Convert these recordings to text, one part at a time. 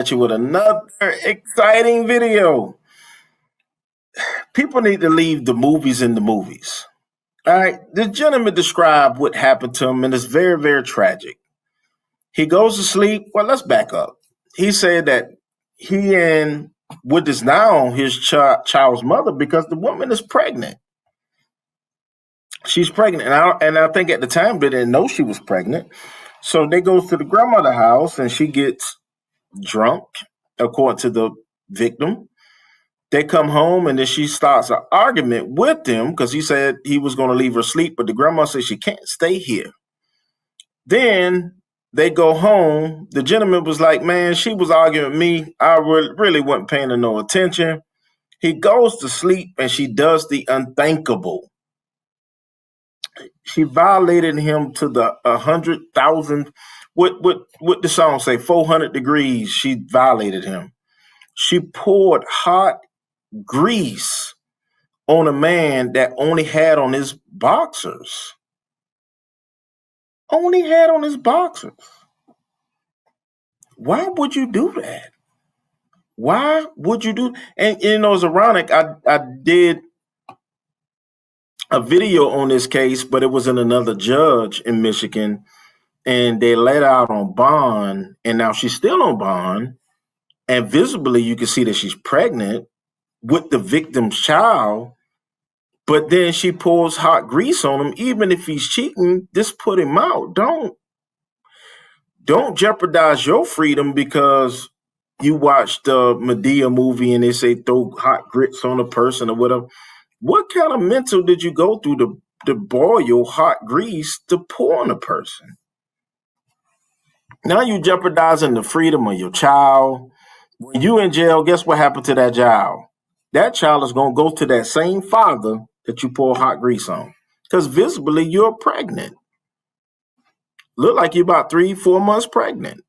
At you with another exciting video. People need to leave the movies in the movies. All right, the gentleman described what happened to him, and it's very, very tragic. He goes to sleep. Well, let's back up. He said that he and what is now his child's mother because the woman is pregnant. She's pregnant, and I think at the time they didn't know she was pregnant. So they go to the grandmother's house, and she gets drunk, according to the victim. They come home and then she starts an argument with him because he said he was going to leave her asleep, but the grandma said she can't stay here. Then they go home. The gentleman was like, man, she was arguing with me. I really wasn't paying her no attention. He goes to sleep and she does the unthinkable. She violated him to the 100,000. What the song say? 400 degrees. She violated him. She poured hot grease on a man that only had on his boxers. Only had on his boxers. Why would you do that? Why would you do? And you know, it's ironic. I did a video on this case, but it was in another judge in Michigan, and they let her out on bond, and now she's still on bond, and visibly you can see that she's pregnant with the victim's child, but then she pours hot grease on him. Even if he's cheating, just put him out. Don't jeopardize your freedom because you watched the Medea movie and they say throw hot grits on a person or whatever. What kind of mental did you go through to boil hot grease to pour on a person? Now you jeopardizing the freedom of your child. When you in jail, guess what happened to that child? That child is going to go to that same father that you pour hot grease on. Because visibly, you're pregnant. Look like you're about 3-4 months pregnant.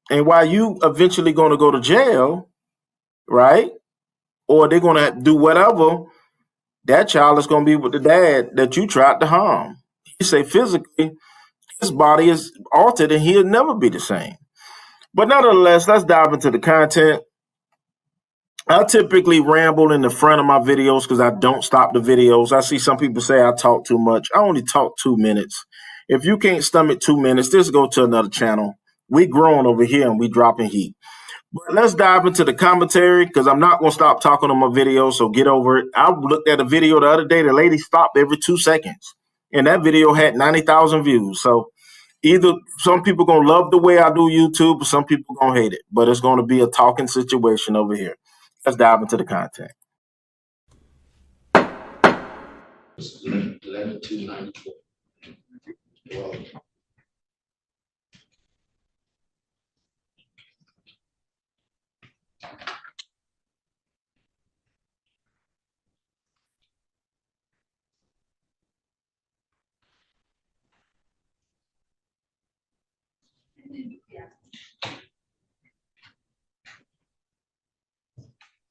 And while you eventually going to go to jail, right? Or they're going to do whatever, that child is going to be with the dad that you tried to harm. You say physically, his body is altered and he'll never be the same. But nonetheless, let's dive into the content. I typically ramble in the front of my videos because I don't stop the videos. I see some people say I talk too much. I only talk 2 minutes. If you can't stomach 2 minutes, just go to another channel. We growing over here and we dropping heat. But let's dive into the commentary because I'm not going to stop talking on my videos, so get over it. I looked at a video the other day. The lady stopped every 2 seconds, and that video had 90,000 views. So either some people going to love the way I do YouTube or some people going to hate it. But it's going to be a talking situation over here. Let's dive into the content. 11/2/94. Well,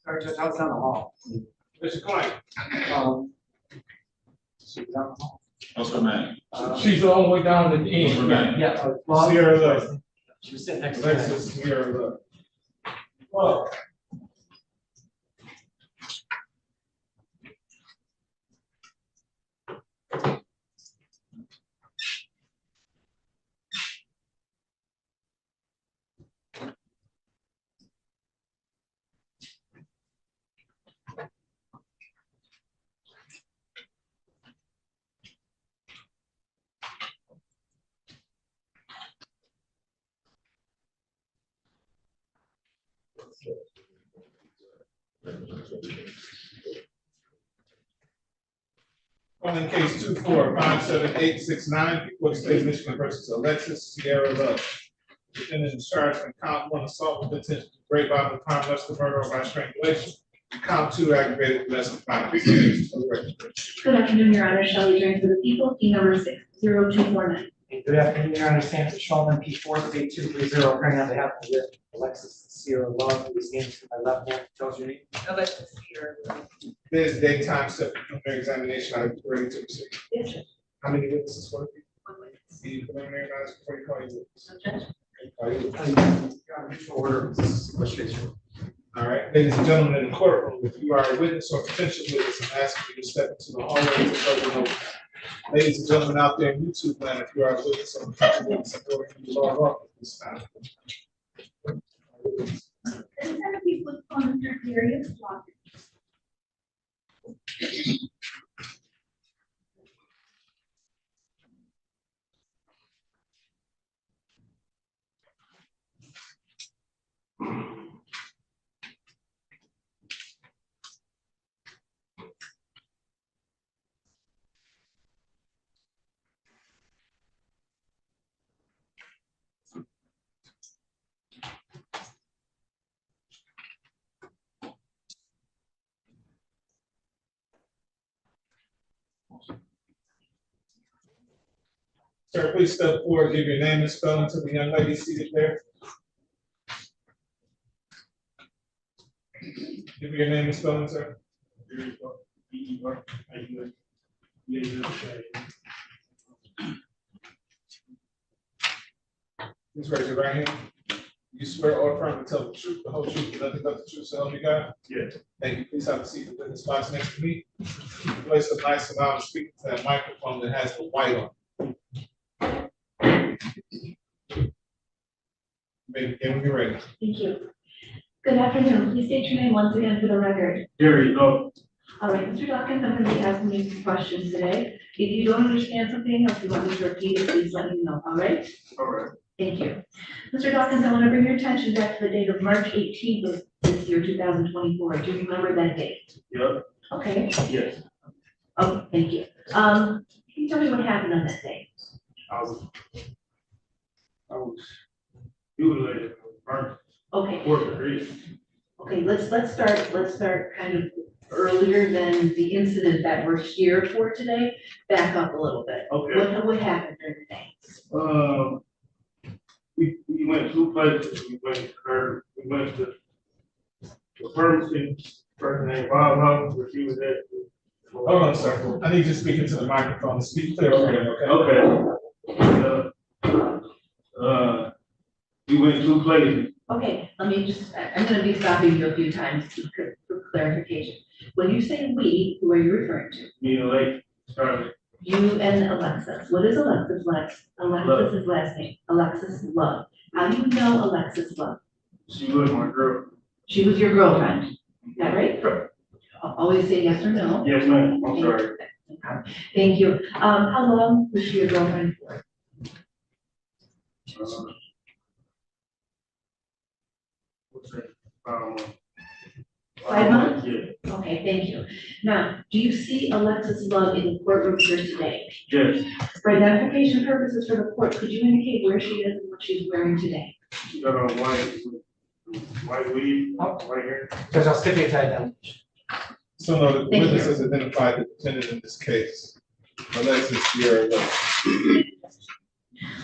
Sorry, Judge, I was down the hall. Mr. Klein. She's down the hall. What's her name? She's all the way down at the end. Yeah. Sierra Love. She was sitting next to Alexis me. Sierra Love. Well. Calling case 2457869, People of the State of Michigan versus Alexis Sierra Love. Defendant is charged with count 1 assault with intent to break bodily harm, less than murder or by strangulation. Count 2 aggravated domestic violence. Good afternoon, Your Honor. Shelley Jones for the people, P number 60249. Good afternoon, Your Honor. Sam Shulman, P48230, appearing on behalf of the Alexis Sierra Love, whose name is to my left hand. Tells your name. Alexis Sierra Love. This daytime preliminary examination, are you ready to proceed? Yes, Judge. How many witnesses for you? 1 witness. The preliminary matters before you call your witness. No, Judge. Mutual order, question. All right, ladies and gentlemen in the courtroom, if you are a witness or potential witness, I'm asking you to step into the hallway to further notice. Ladies and gentlemen out there in YouTube land, if you are a witness or potential witness, I'm going to log off at this time. Sir, please step forward, give your name and spelling to the young lady seated there. Give me your name and spelling, sir. Please raise your right hand. You swear or affirm to tell the truth, the whole truth, and nothing but the truth, so help you God? Yes. Thank you. Please have a seat in the witness box next to me. Place a nice and loud speaker to that microphone that has the white on. Maybe begin when you're ready. Thank you. Good afternoon. Please state your name once again for the record. Gary, no. All right, Mr. Dawkins, I'm going to be asking you some questions today. If you don't understand something, or if you want me to repeat it, please let me know, all right? All right. Thank you. Mr. Dawkins, I want to bring your attention back to the date of March 18th of this year, 2024. Do you remember that date? Yep. Okay. Yes. Oh, thank you. Can you tell me what happened on that day? I was mutilated. Okay. Fourth degree. Okay, let's start kind of earlier than the incident that we're here for today. Back up a little bit. Okay. What happened during the day? We went two places. We went to the pharmacy. First name Bob, where she was at. Hold on, sir. I need you to speak into the microphone. Speak clear for me, okay? Okay. We went two places. Okay, let me just, I'm gonna be stopping you a few times for clarification. When you say we, who are you referring to? Me and Lake started. You and Alexis. What is Alexis' last name? Alexis Love. How do you know Alexis Love? She was my girl. She was your girlfriend, is that right? Always say yes or no. Yes, ma'am. I'm sorry. Thank you. How long was she your girlfriend for? What's that? 5 months? Yeah. Okay, thank you. Now, do you see Alexis Love in the courtroom here today? Yes. For identification purposes for the court, could you indicate where she is and what she's wearing today? She got on white weave, right here. Judge, I'll stipulate to identification. So no, the Thank you. witness has identified the defendant in this case. Alexis Sierra Love.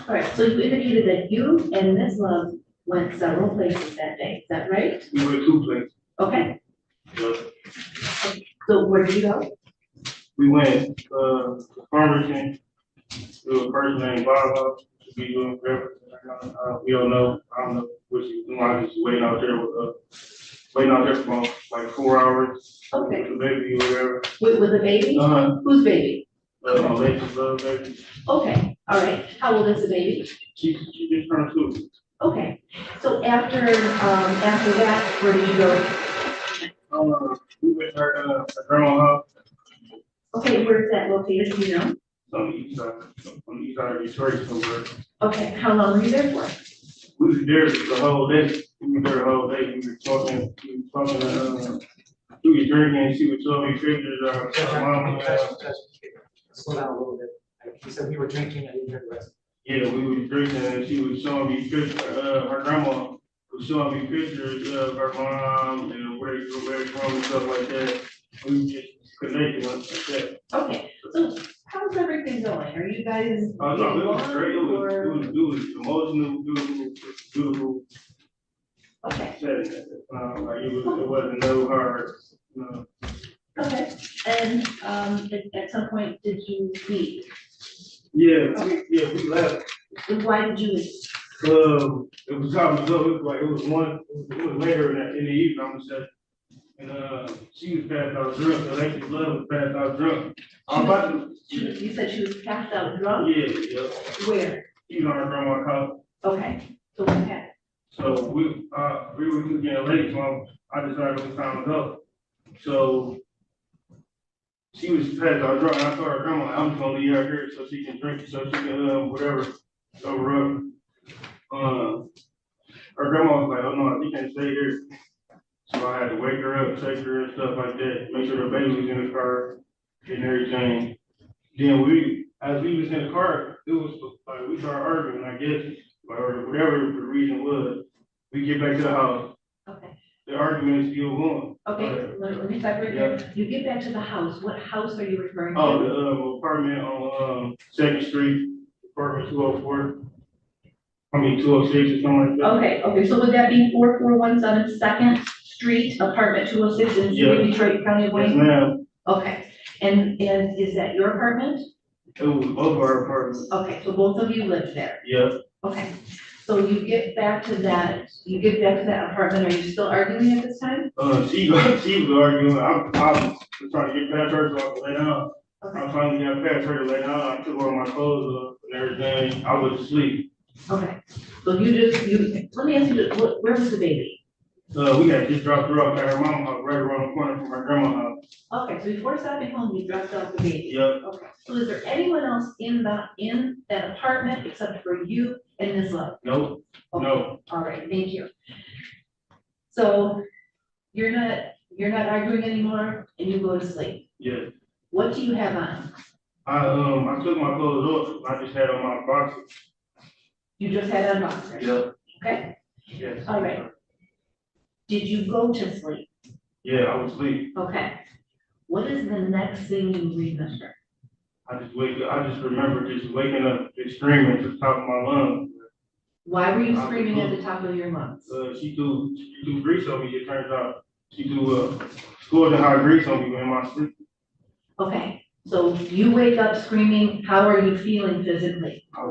All right, so you indicated that you and Ms. Love went several places that day, is that right? We went two places. Okay, Yeah. so where did you go? We went to pharmacy to a person named Bob to be doing whatever. We don't know. I don't know what she's doing. I was just waiting out there for like 4 hours. Okay. With the baby or whatever. With the baby? Whose baby? My lady's little baby. Okay, all right. How old is the baby? She just turned 2. Okay, so after that, where did you go? We went to her grandma's house Okay, where is that located, do you know? on the east side of Detroit somewhere. Okay, how long were you there for? We was there the whole day. We were there the whole day. We were talking, we were drinking, she was showing me pictures of her mom. Judge, slow down a little bit. He said we were drinking, I didn't hear the rest. Yeah, we were drinking and she was showing me pictures, her grandma was showing me pictures of her mom and where they from and stuff like that. We were just connected like that. Okay, so how's everything going? Are you guys? Oh, no, it was getting great. It along, was emotional, beautiful. Okay, Setting at the time. Like it wasn't no hard, okay, and, at some point, did you leave? Yeah, we left. And why did you leave? It was time to go. It was like it was later in the evening. I'm gonna say, and she was passed out drunk. Alexis Love was passed out drunk. I'm about to. You said she was passed out drunk? Yeah. Where? She was on her grandma's house. Okay, so what happened? So we were getting late, so I decided it was time to go. So she was passed out drunk. And I told her grandma, I'm just gonna leave her here so she can drink, so she can whatever, sober up. Her grandma was like, oh no, she can't stay here. So I had to wake her up, shake her and stuff like that, make sure the baby was in the car and everything. Then as we was in the car, it was like we started arguing, I guess, or whatever the reason was. We get back to the house. Okay. The argument is still going. Okay, let me stop right there. You get back to the house. What house are you referring to? Oh, the apartment on 2nd Street, apartment 204. 206 or something like that. Okay, so would that be 4417 2nd Street, apartment 206 in Yeah. Detroit County of Yes, Wayne? ma'am. Okay, and is that your apartment? It was both our apartments. Okay, so both of you live there? Yeah. Okay, so you get back to that apartment, are you still arguing at this time? She was arguing. I was trying to get past her so I could lay down. Okay. I finally got past her to lay down. I took all my clothes off and everything. I was asleep. Okay, so let me ask you, where was the baby? We had just dropped her off at her mama's house, right around the corner from her grandma's house. Okay, so before stopping home, you dropped off the baby? Yep. Okay, so is there anyone else in that apartment except for you and Ms. Love? Nope. Okay. No. All right, thank you. So you're not arguing anymore and you go to sleep. Yeah. What do you have on? I took my clothes off. I just had on my boxers. You just had on boxers? Yep. Okay, Yes. all right. Did you go to sleep? Yeah, I was asleep. Okay. What is the next thing you remember? I just remember just waking up, just screaming to the top of my lungs. Why were you screaming at the top of your lungs? She threw grease on me, it turns out. She threw scalding hot grease on me in my sleep. Okay, so you wake up screaming, how are you feeling physically? I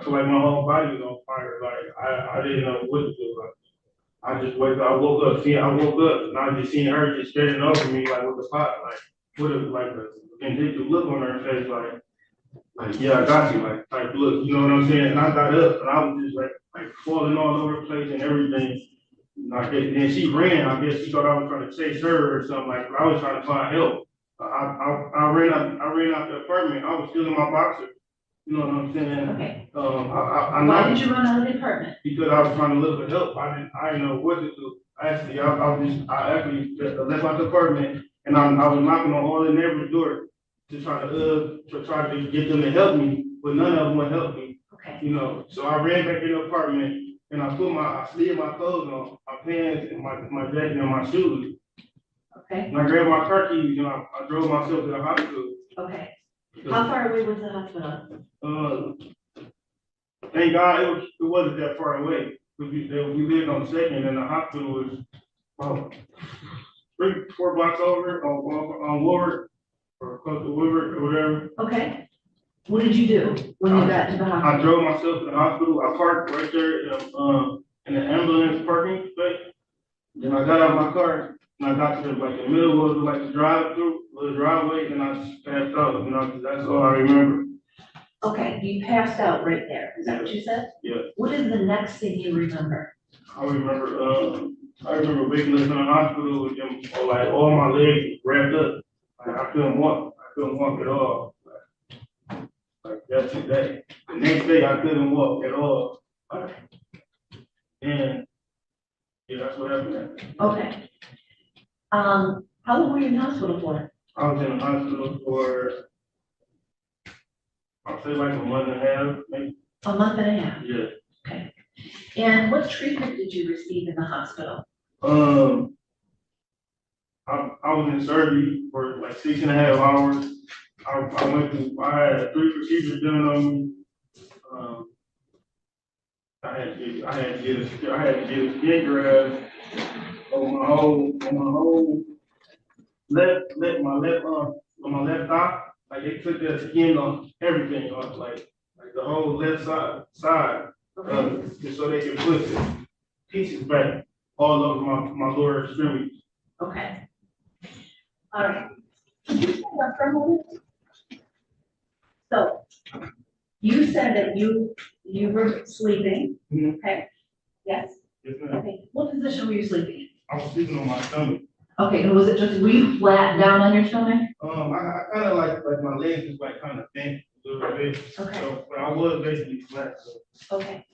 feel like my whole body was on fire. Like I didn't know what to do. Like I just woke up and I just seen her just standing over me like with a pot, like with a vindictive look on her face, like yeah, I got you, like look, you know what I'm saying? And I got up and I was just like falling all over the place and everything. Like then she ran. I guess she thought I was trying to chase her or something. Like I was trying to find help. I ran out the apartment. I was still in my boxer. You know what I'm saying? Okay. Why did you run out of the apartment? Because I was trying to look for help. I didn't know what to do. Actually, I actually left my apartment and I was knocking on all the neighbors' doors to try to get them to help me, but none of them would help me. Okay. You know, so I ran back in the apartment and I slid my clothes on, my pants and my jacket and my shoes. Okay. And I grabbed my car keys and I drove myself to the hospital. Okay. How far away was the hospital? Thank God it wasn't that far away. We lived on 2nd and the hospital was about 3-4 blocks over on Woodward or close to Woodward or whatever. Okay. What did you do when you got to the hospital? I drove myself to the hospital. I parked right there in the ambulance parking space. Then I got out of my car and I got to the middle of the drive-through, the driveway, and I just passed out. You know, that's all I remember. Okay, you passed out right there. Is that what you said? Yeah. What is the next thing you remember? I remember waking up in the hospital with them, like all my legs wrapped up. Like I couldn't walk at all. Like that's that. The next day I couldn't walk at all. And yeah, that's what happened. Okay. How long were you in the hospital for? I was in the hospital for I'll say like a month and a half, maybe. A month and a half? Yeah. Okay. And what treatment did you receive in the hospital? I was in surgery for like 6.5 hours. I had 3 procedures done on me. I had to get a skin graft on my whole my left thigh. Like they took that skin on everything off, like the whole left side. just so they can put the pieces back all over my lower extremities. Okay. All right. Could you stand up for a moment? So, you said that you were sleeping, Mhm. okay? Yes? Yes, ma'am. Okay, what position were you sleeping in? I was sleeping on my stomach. Okay, and was it just, were you flat down on your stomach? I kind of like my legs is like kind of bent a little bit. Okay. So, but I was basically flat. So. Okay.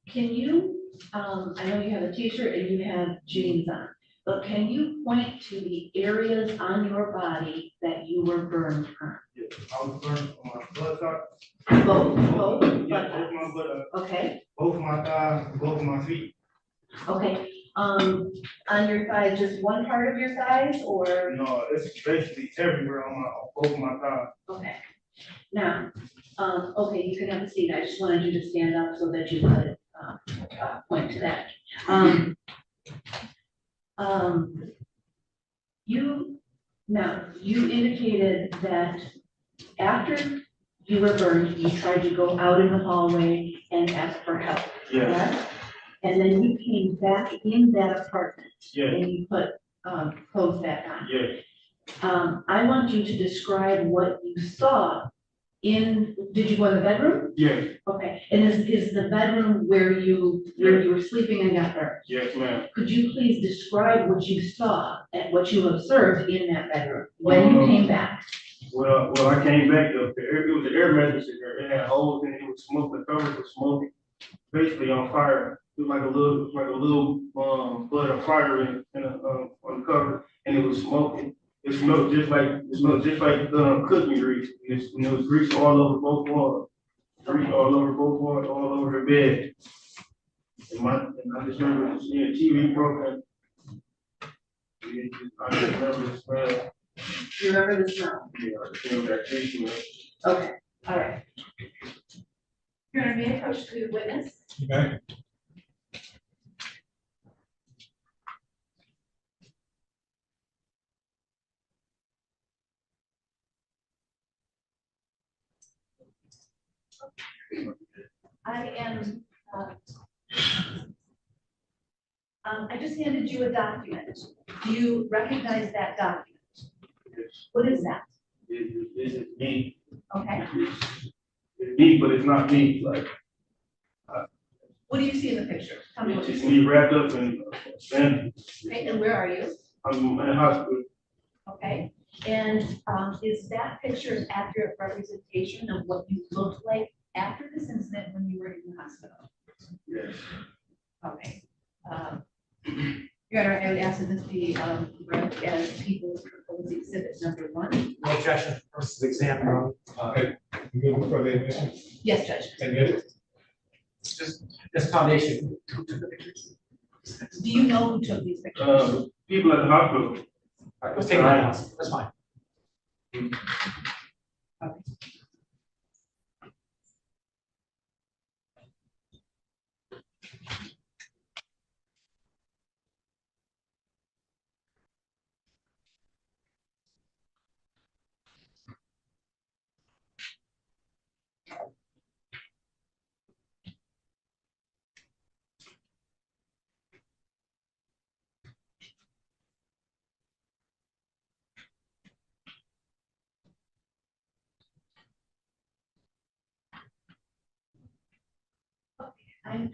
Can you, I know you have a t-shirt and you have jeans on, but can you point to the areas on your body that you were burned on? Yeah, I was burned on my buttocks. Both Yeah, both buttocks. my buttocks, Okay, both of my thighs, both of my feet. okay. On your thigh, just one part of your thighs or? No, it's basically everywhere on both of my thighs. Okay. Now, okay, you can have a seat. I just wanted you to stand up so that you could, point to that. You indicated that after you were burned, you tried to go out in the hallway and ask for help. Yeah, Correct? And then you came back in that apartment yeah, and you put, clothes back on. yeah, I want you to describe what you saw did you go in the bedroom? yeah, Okay, and is the bedroom where you were sleeping and got burned? yes, ma'am. Could you please describe what you saw and what you observed in that bedroom when you came back? Well, I came back, it was an air mattress in there, it had holes in it, it was smoke, the covers were smoking, basically on fire. It was like a little blood of fire on the cover, and it was smoking. It smelled just like cooking grease. It was grease all over both walls, grease all over both walls, all over the bed. And I just remember seeing TV program. I just remember the smell. You remember the smell? Yeah, I just remember that grease smell. Okay, all right. Your Honor, may I approach the witness? Okay. I just handed you a document. Do you recognize that document? Yes. What is that? This is me. Okay. It's me, but it's not me. Like, What do you see in the picture? Tell me what it's you just see. me wrapped up in sand. Okay, and where are you? I'm in the hospital. Okay, and is that picture an accurate representation of what you looked like after this incident when you were in the hospital? Yes. Okay. Your Honor, I would ask that this be read as People's Proposed Exhibit number 1. No objection, versus examiner. You good before the admission? Yes, Judge. Admitted? Just foundation, who took the pictures? Do you know who took these pictures? People at the hospital. All right, let's take it out, that's fine. I'm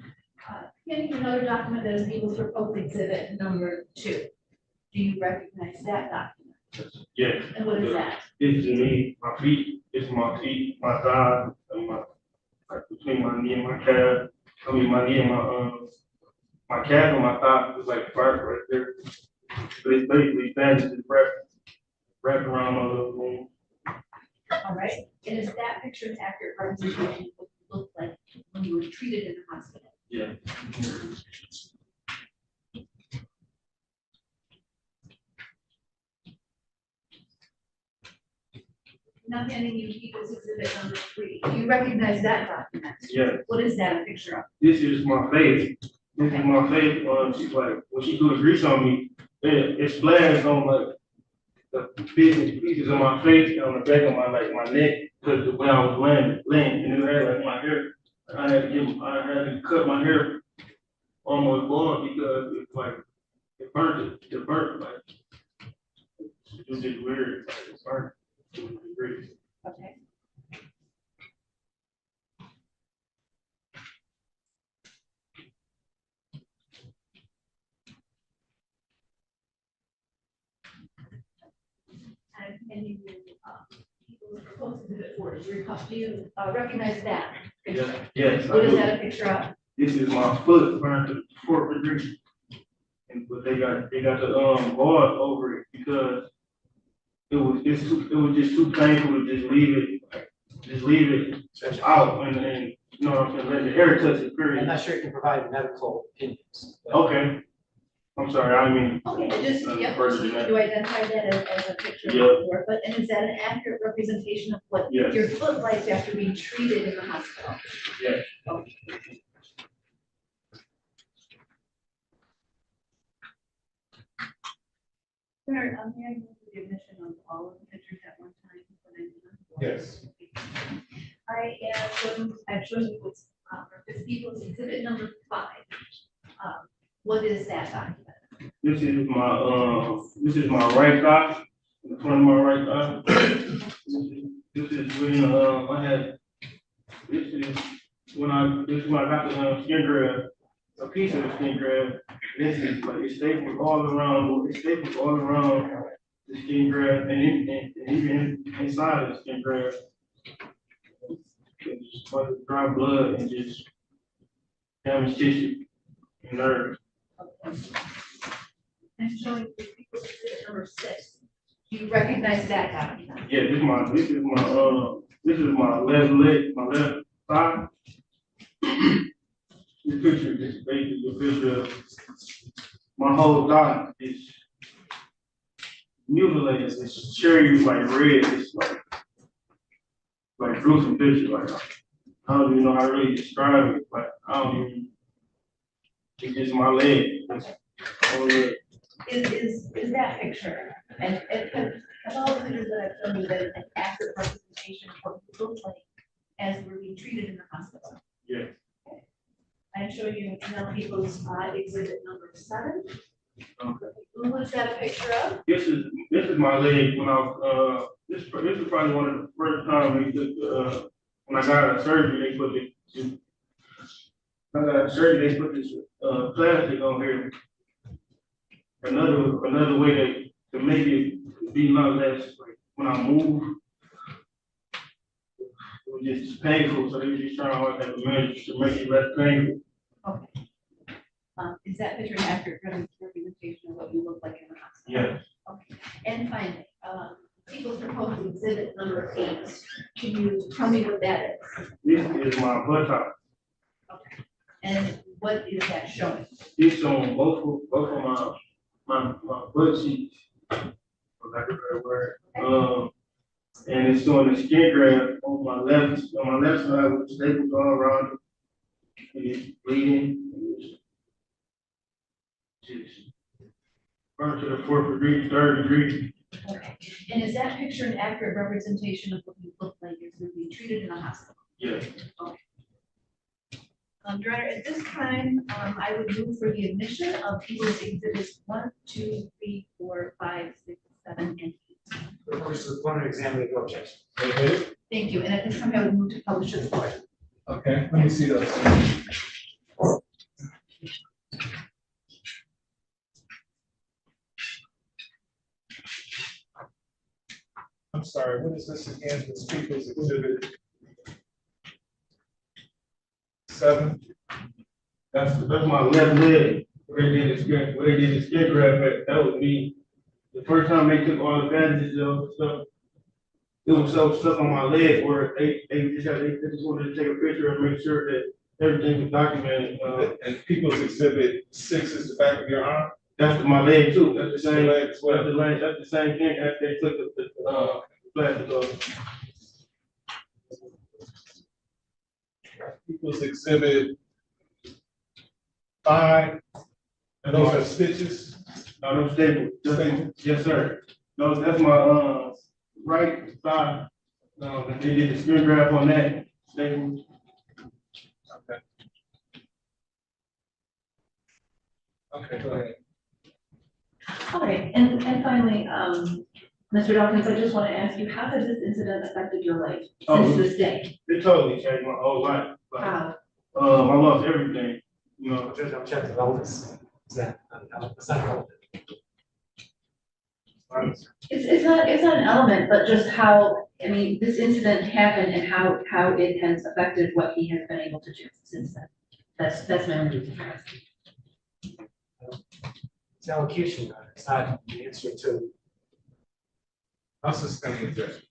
getting another document that is People's Proposed Exhibit number 2. Do you recognize that document? Yes. And what is that? This is me, my feet, this is my feet, my thighs, and like between my knee and my calf. I mean, my knee and my calf and my thigh is like fire right there. But it's basically bandages wrapped around all the wound. All right, and is that picture an accurate representation of what you looked like when you were treated in the hospital? Yeah. Now handing you People's Exhibit number 3. Do you recognize that document? Yeah. What is that a picture of? This is my face. This is my face. She's like, when she threw the grease on me, it splashed on like the pieces of my face and on the back of my neck, because the way I was laying, and it had like my hair I had to cut my hair almost bald because it's like, it burnt, like, it was just weird, like, it burnt. It was weird. Okay. And you, people were proposed to do it for you. Do you recognize that? Yes. What is that a picture of? This is my foot burned to the 4th degree. And but they got the guard over it because it was just too painful to just leave it out and you know what I'm saying, let the air touch it, I'm period. not sure you can provide medical opinions. Okay. I'm sorry, I mean. Okay, just, yeah, Person that. you identify that as a picture Yeah. of your foot, and is that an accurate representation of what Yes. your foot like after being treated in the hospital? Yes. Okay. Bernard, may I move the admission of all of the pictures at one time? Yes. I'm showing you what's, for People's Exhibit number 5. What is that document? This is my right thigh, the front of my right thigh. This is when I had, this is when I got the skin graft, a piece of the skin graft. This is like it stapled all around the skin graft and even inside of the skin graft. It's just like dry blood and just damaged tissue and nerves. Okay. I'm showing you People's Exhibit number 6. Do you recognize that document? Yeah, this is my left leg, my left thigh. This picture is basically a picture of my whole thigh is mutilated. It's cherry like red. It's like gruesome picture. Like I don't even know how to really describe it. Like I don't even. It's just my leg. Is that picture and all the pictures that I've shown you that an accurate representation of what you look like as we're being treated in the hospital? Yeah. I'm showing you now People's Exhibit number 7. Okay. What is that a picture of? This is my leg when I was this is probably one of the first times they took when I got out of surgery they put it. I got out of surgery they put this plastic on here. Another way to make it be not less like when I move, it was just painful. So they were just trying hard to manage to make it less painful. Okay. Is that picture an accurate representation of what you look like in the hospital? Yes. Okay. And finally, People's Proposed Exhibit number 8. Can you tell me what that is? This is my buttock. Okay. And what is that showing? It's showing both of my butt cheeks. For lack of a better word. And it's showing the skin graft on my left side with staples all around it. And it's bleeding. Just burned to the 4th degree, 3rd degree. Okay. And is that picture an accurate representation of what you look like as you're being treated in the hospital? Yes. Okay. Your Honor, at this time, I would move for the admission of People's Exhibits 1, 2, 3, 4, 5, 6, 7, and 8. For the purpose of one examining the objection. Okay. Thank you. And at this time, I would move to publish the report. Okay, let me see those. I'm sorry, what is this again? This People's Exhibit 7? That's my left leg. Where they did the skin graft at. That was me. The first time they took all the bandages off stuff, it was so stuck on my leg where they just wanted to take a picture and make sure that everything was documented. And People's Exhibit 6 is the back of your arm? That's my leg too. That's the same. Leg as well. That's the same thing as they took the plastic off. People's Exhibit 5, and those are stitches? No staples. Yes, sir. No, that's my right thigh. They did the skin graft on that staple. Okay, go ahead. All right, and finally, Mr. Dawkins, I just want to ask you, how has this incident affected your life since this day? It totally changed my whole life. Like, How? I lost everything, you know. Judge, I'm checking the eldest. Is that, it's not relevant. It's not an element, but just how, I mean, this incident happened and how it has affected what he has been able to do since then. That's my only reason for asking. It's allocution, it's not the answer to. I'll sustain it, Judge.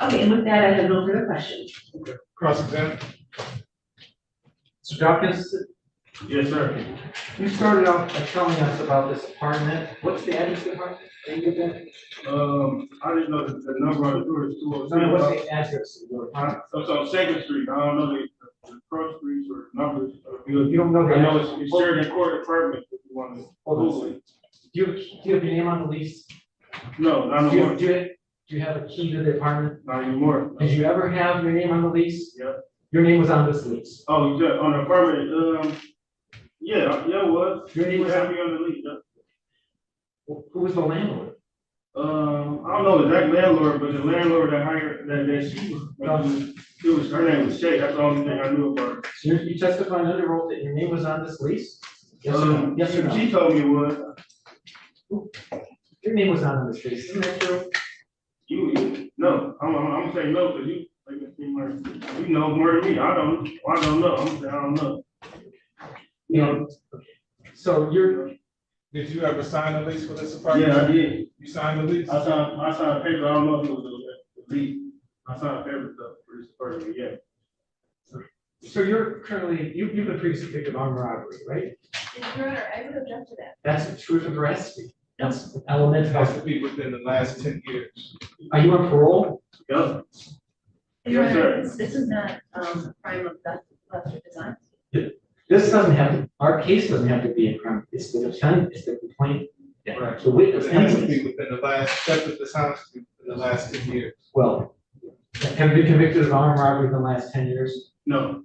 Okay, and with that, I have no further questions. Cross-examine. Mr. Dawkins, Yes, sir. you started out by telling us about this apartment. What's the address of the apartment that you live in? I didn't know the number on the door is No, no, what's 206. the address of your apartment? It's on Second Street. I don't know the cross streets or numbers. You don't know the I know address? it's shared in court apartment if you want to. Hold on a Google second. it. Do you have your name on the lease? No, not Do you, anymore. do you have a key to the apartment? Not anymore. Did you ever have your name on the lease? Yeah. Your name was on this lease. Oh, yeah, on the apartment, yeah, it was. Your name was Had on, me on the lead, yeah. who was the landlord? I don't know the exact landlord, but the landlord that hired, that she was, her name was Shay, that's the only thing I knew about her. So you testified under oath that your name was on this lease? Yes or no? Yes or no? She told me it was. Your name was not on this lease, isn't that true? No, I'm saying no, because you know more than me, I don't know, I'm saying I don't know. Yeah. So Did you ever sign a lease for this apartment? Yeah, I did. You signed the lease? I signed a paper, I don't know if it was the lease. I signed a paper stuff for this apartment, yeah. so you're currently, you've been previously convicted of armed robbery, right? Your Honor, I would object to that. That's the truth of veracity. That's an element It has of, to be within the last 10 years. are you on parole? Yep. Your Yes, Honor, sir. this is not crime of theft, lesser design. This doesn't have to, our case doesn't have to be a crime, it's the defendant, it's the complaint. Right. The witness, It has to anyways. be within the last, step of this house in the last 10 years. Well, have you been convicted of armed robbery in the last 10 years? No,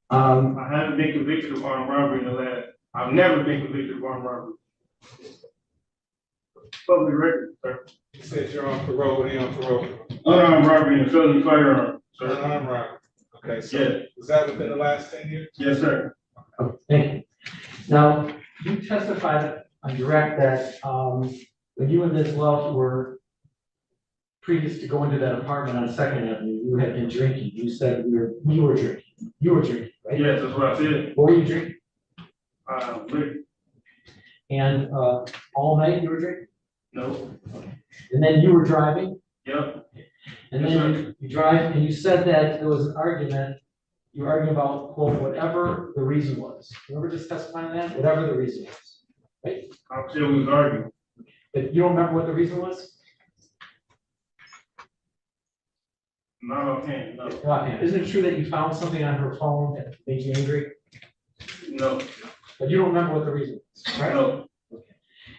I haven't been convicted of armed robbery in the last, I've never been convicted of armed robbery. Public record, sir. You said you're on parole, when are you on parole? Unarmed robbery and felony firearm, sir. Unarmed robbery. Okay, so Yeah. was that within the last 10 years? Yes, sir. Oh, thank you. Now, you testified on direct that, when you and Ms. Love were previous to going to that apartment on Second Avenue, you had been drinking. You said you were drinking, right? Yes, that's what I said. What were you drinking? Liquor. And, all night you were drinking? No, And then you were driving? yep, And Yes, then you drive, and you said that there was an argument, you were arguing about, quote, whatever the reason was. Remember just testifying on that? Whatever the reason was, right? I said we was arguing. But you don't remember what the reason was? Not offhand, no. Okay. Isn't it true that you found something on her phone that made you angry? No, But you don't remember what the reason was, right? no,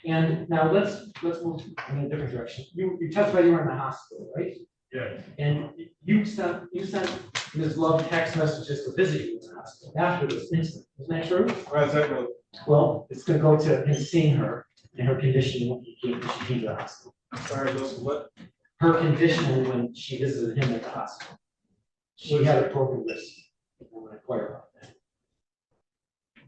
And now let's move in a different direction. You testified you were in the hospital, right? yeah, And you sent Ms. Love text messages to visit you in the hospital after this incident. Isn't that true? Why is that relevant? Well, it's gonna go to him seeing her and her condition when she came to the hospital. Sorry, those what? Her condition when she visited him at the hospital. She had a broken wrist. I'm gonna inquire about that.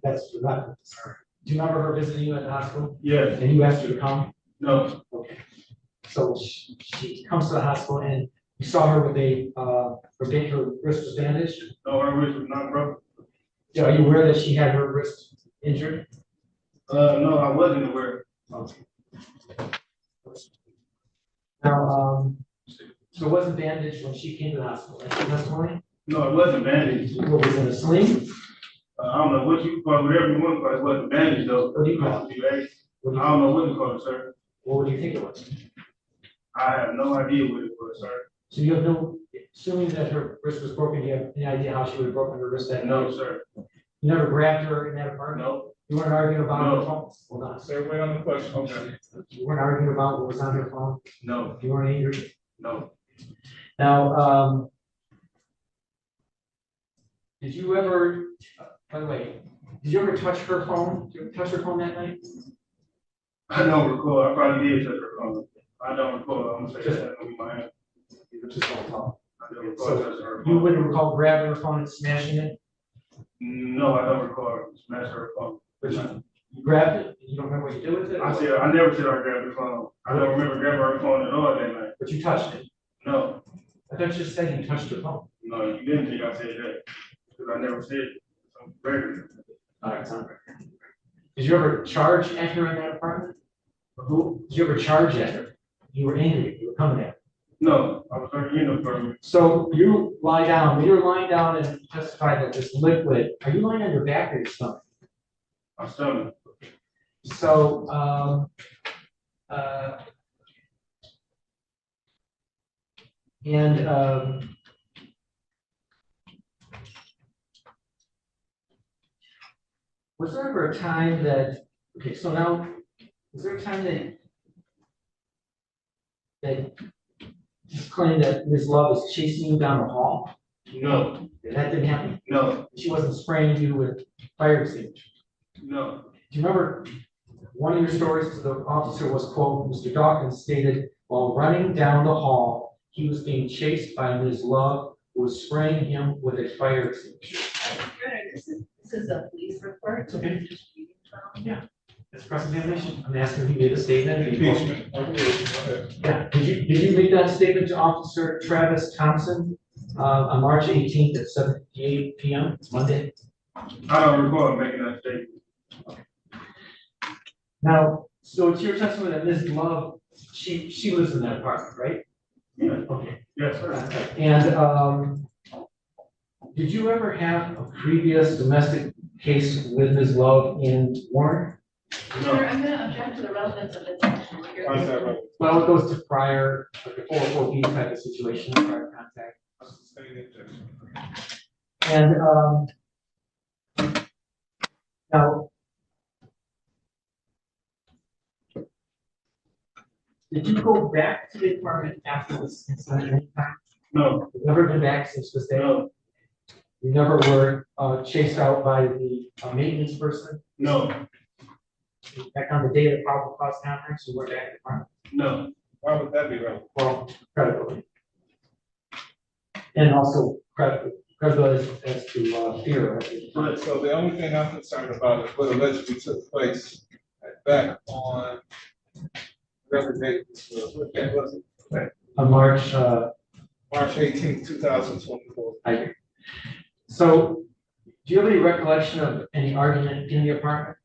That's not, sorry. Do you remember her visiting you at the hospital? yes, And you asked her to come? no, Okay. So she comes to the hospital and you saw her with her wrist was bandaged? no, her wrist was not broken. Yeah, are you aware that she had her wrist injured? No, I wasn't aware. Okay. Now, so it wasn't bandaged when she came to the hospital, right? That's morning? No, it wasn't bandaged. What was in a sling? I don't know what you call it, whatever you want to call it, it wasn't bandaged though. What do you call it? I don't know what you call it, sir. What would you think it was? I have no idea what it was, sir. So you have no, assuming that her wrist was broken, do you have any idea how she would have broken her wrist that night? No, sir. You never grabbed her in that apartment? No, You weren't arguing about No. her phone? Hold on. Sir, wait on the question. okay, You weren't arguing about what was on her phone? no, You weren't angry? no, Now, Did you ever, by the way, did you ever touch her phone? Did you ever touch her phone that night? I don't recall. I probably did touch her phone. I don't recall. I'm gonna say that on my hand. You just don't recall. I don't recall So touching her you phone. wouldn't recall grabbing her phone and smashing it, No, I don't recall smashing her phone. but you grabbed it, and you don't remember what you did with it? I never said I grabbed the phone. I don't remember grabbing her phone at all that night. But you touched it. No, I thought you just said you touched her phone. no, you didn't think I said that. Because I never said it. I'm very. All right, sounds right. Did you ever charge at her in that apartment? Who? Did you ever charge at her? You were angry, you were coming at her. No, I was already in the apartment. So you lie down, when you're lying down and testify that this liquid, are you lying on your back or your stomach? My stomach. So, was there ever a time that, okay, so now, was there a time that you claim that Ms. Love was chasing you down the hall? No, That didn't happen? no, She wasn't spraying you with fire extinguisher? no, Do you remember one of your stories to the officer was, quote, Mr. Dawkins stated, while running down the hall, he was being chased by Ms. Love, who was spraying him with a fire extinguisher. This is a police report. It's okay. Yeah, it's cross-examination. I'm asking if you made a statement. Impeachment. Okay. Yeah, did you make that statement to Officer Travis Thompson on March 18th at 7:58 p.m. It's Monday? I don't recall making that statement. Now, so it's your testimony that Ms. Love, she lives in that apartment, right? Yeah, Okay. yes, sir. And did you ever have a previous domestic case with Ms. Love in Warren? Sir, I'm gonna object to the relevance of this. How's that right? Well, it goes to prior, like a 404B type of situation, prior contact. And now, did you go back to the apartment after this incident anytime? No, You've never been back since this day? no, You never were chased out by the maintenance person? no, Back on the day of the probable cause conference, you weren't back at the apartment? no. Why would that be relevant? Well, credibility. And also credibility as to fear. So the only thing I'm concerned about is what allegedly took place back on whatever date this was. What day was it? On March, March 18th, 2024. I agree. So, do you have any recollection of any argument in the apartment?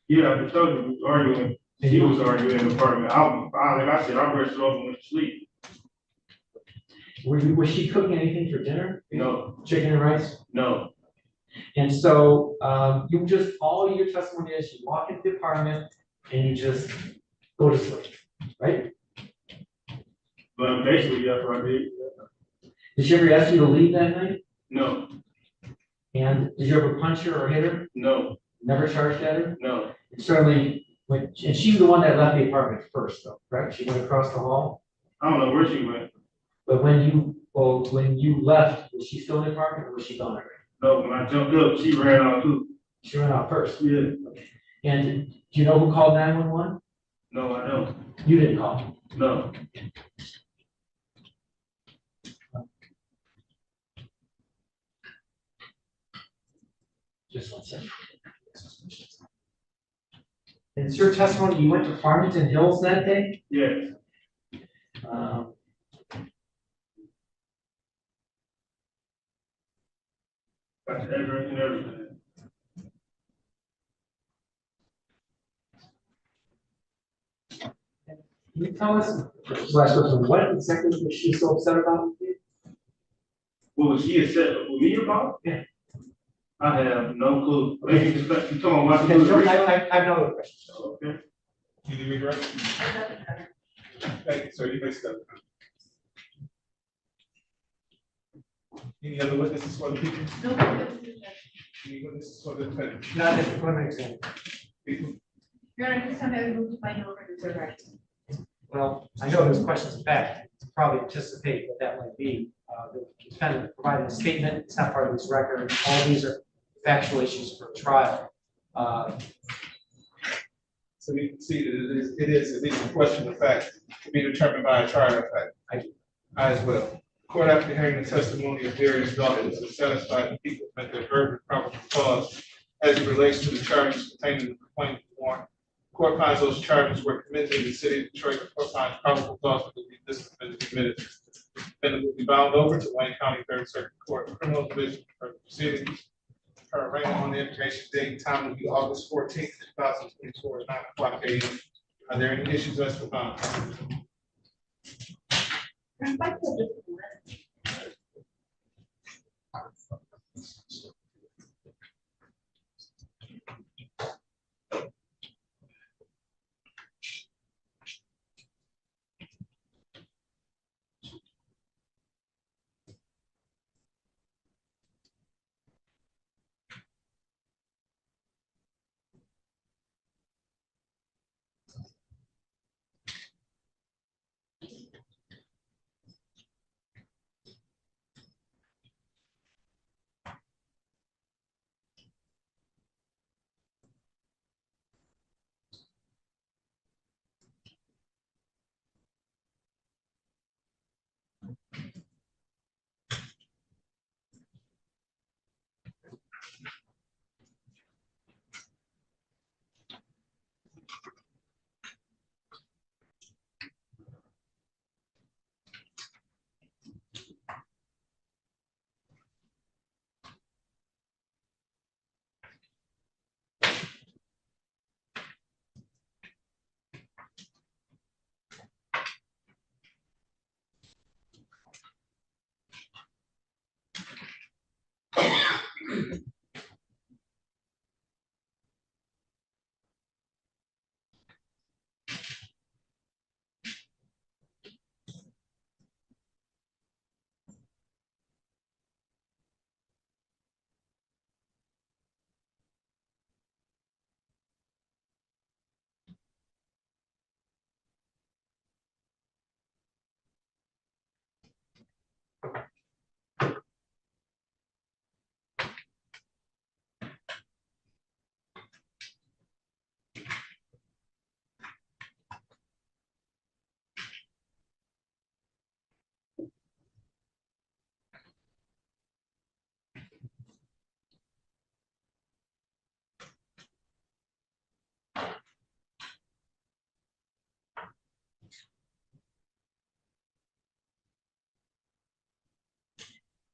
Yeah, I told you, we was arguing. He was arguing in the apartment. Like I said, I brushed it off and went to sleep. Was she cooking anything for dinner? No, Chicken and rice? no, And so, you just, all your testimony is you walk into the apartment and you just go to sleep, right? but basically, that's what I did. Did she ever ask you to leave that night? No, And did you ever punch her or hit her? no, Never charged at her? no, Certainly, and she's the one that left the apartment first, though, right? She went across the hall. I don't know where she went. But when you left, was she still in the apartment or was she gone already? No, when I jumped up, she ran out too. She ran out first. Yeah, And do you know who called 911? no, I don't. You didn't call. No, Just one second. And it's your testimony, you went to Farmington Hills that day? yes, Um, got the address and everything. Can you tell us, last question, what exactly was she so upset about? What was she upset with me about? Yeah. I have no clue. Maybe you talking about my Okay, clue? I have no other questions. Okay. Can you redirect? Thank you, sir. You may step. Any other witnesses for the people? No, Any witnesses for the defendant? Not at the preliminary exam. Your Honor, this time I would move to find over reserve action. Well, I know there's questions back, probably anticipate what that might be. The defendant provided a statement, it's not part of this record. All these are factual issues for trial. So we can see that it is at least a question of fact to be determined by a trial of fact. I as well. Court, after hearing the testimony of various doctors, is satisfied that people met their burden of probable cause as it relates to the charges contained in the complaint warrant. Court finds those charges were committed in the city of Detroit. The court finds probable cause for this defendant committed. The defendant will be bound over to Wayne County Third Circuit Court Criminal Division for proceedings. Her arraignment on the information date and time will be August 14th, 2024, at 9 o'clock a.m. Are there any issues as to bond?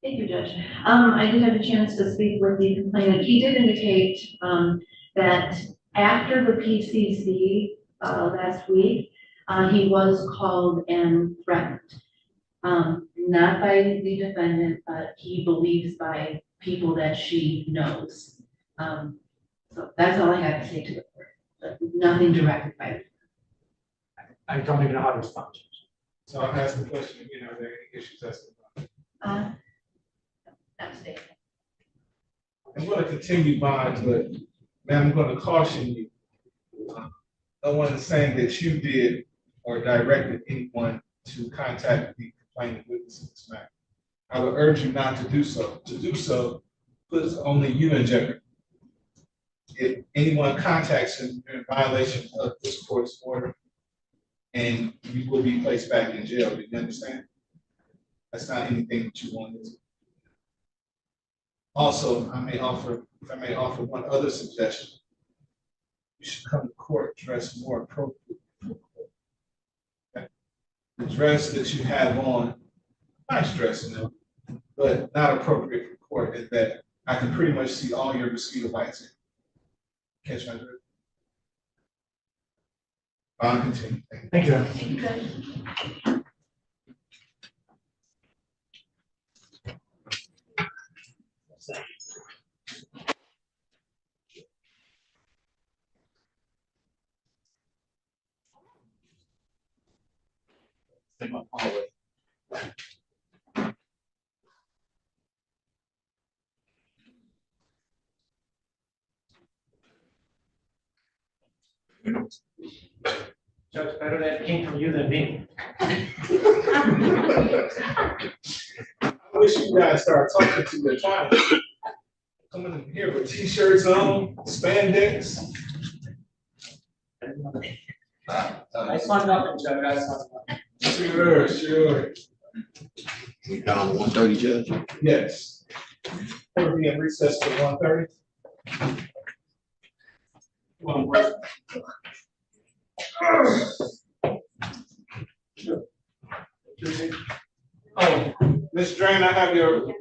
Thank you, Judge. I did have a chance to speak with the complainant. He did indicate, that after the PCC, last week, he was called and threatened. Not by the defendant, but he believes by people that she knows. So that's all I have to say to the court, but nothing directed by. I don't even know how to respond. So I'll ask the question again, are there any issues as to bond? Not today. I'm going to continue bond, but ma'am, I'm going to caution you. No one is saying that you did or directed anyone to contact the complaining witness in this matter. I would urge you not to do so. To do so puts only you in jeopardy. If anyone contacts you, you're in violation of this court's order, and you will be placed back in jail. Do you understand? That's not anything that you want to do. Also, if I may offer one other suggestion. You should come to court dressed more appropriately for court. Okay? The dress that you have on, nice dress, you know, but not appropriate for court is that I can pretty much see all your mosquito bites in. Catch my drift? I'll continue. Thank you. Thank you, Judge. Judge, better that came from you than me. I wish you guys started talking to your clients. Coming in here with t-shirts on, spandex. Nice fun talking to you guys. Sure. We down to 1:30, Judge? Yes. We'll be in recess to 1:30. One break. Oh, Ms. Drain, I have your.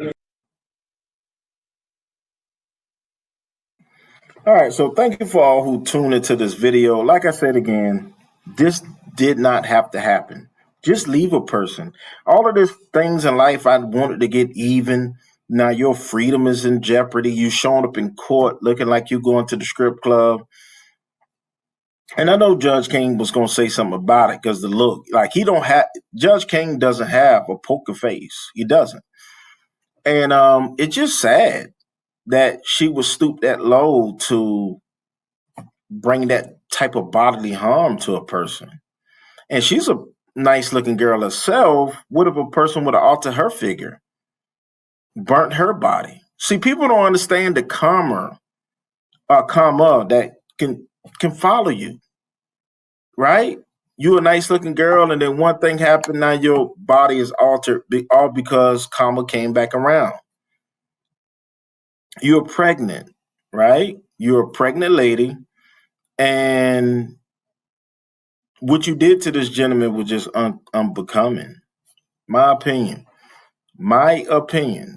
All right, so thank you for all who tuned into this video. Like I said again, this did not have to happen. Just leave a person. All of these things in life, I wanted to get even. Now your freedom is in jeopardy. You showing up in court looking like you going to the strip club. And I know Judge King was going to say something about it because the look, like Judge King doesn't have a poker face. He doesn't. And it's just sad that she was stooped that low to bring that type of bodily harm to a person. And she's a nice looking girl herself. What if a person would have altered her figure, burnt her body? See, people don't understand the karma that can follow you, right? You a nice looking girl, and then one thing happened, now your body is altered, all because karma came back around. You're pregnant, right? You're a pregnant lady, and what you did to this gentleman was just unbecoming. My opinion.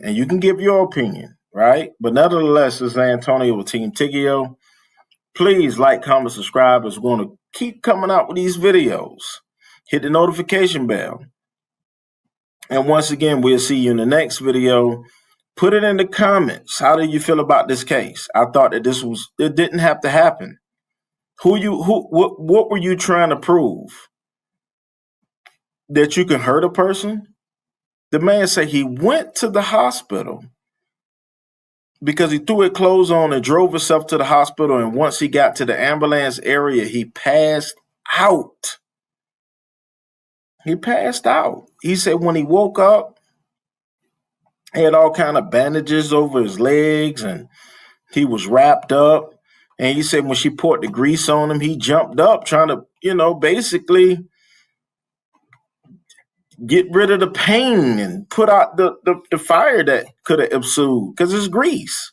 And you can give your opinion, right? But nevertheless, this is Antonio with Team Tiggio. Please like, comment, subscribe, as we're going to keep coming out with these videos. Hit the notification bell. And once again, we'll see you in the next video. Put it in the comments. How do you feel about this case? I thought that it didn't have to happen. What were you trying to prove? That you can hurt a person? The man said he went to the hospital because he threw his clothes on and drove himself to the hospital. And once he got to the ambulance area, he passed out. He passed out. He said when he woke up, he had all kind of bandages over his legs and he was wrapped up. And he said when she poured the grease on him, he jumped up trying to, basically get rid of the pain and put out the fire that could have ensued because it's grease.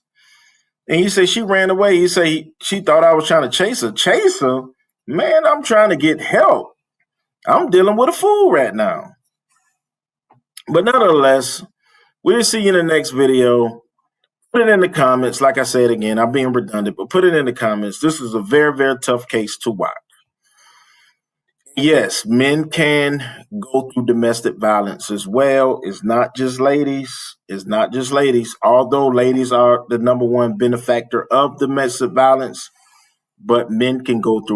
And he said she ran away. He said she thought I was trying to chase her. Chase her? Man, I'm trying to get help. I'm dealing with a fool right now. But nonetheless, we'll see you in the next video. Put it in the comments. Like I said again, I'm being redundant, but put it in the comments. This is a very, very tough case to watch. Yes, men can go through domestic violence as well. It's not just ladies. Although ladies are the #1 benefactor of domestic violence, but men can go through it.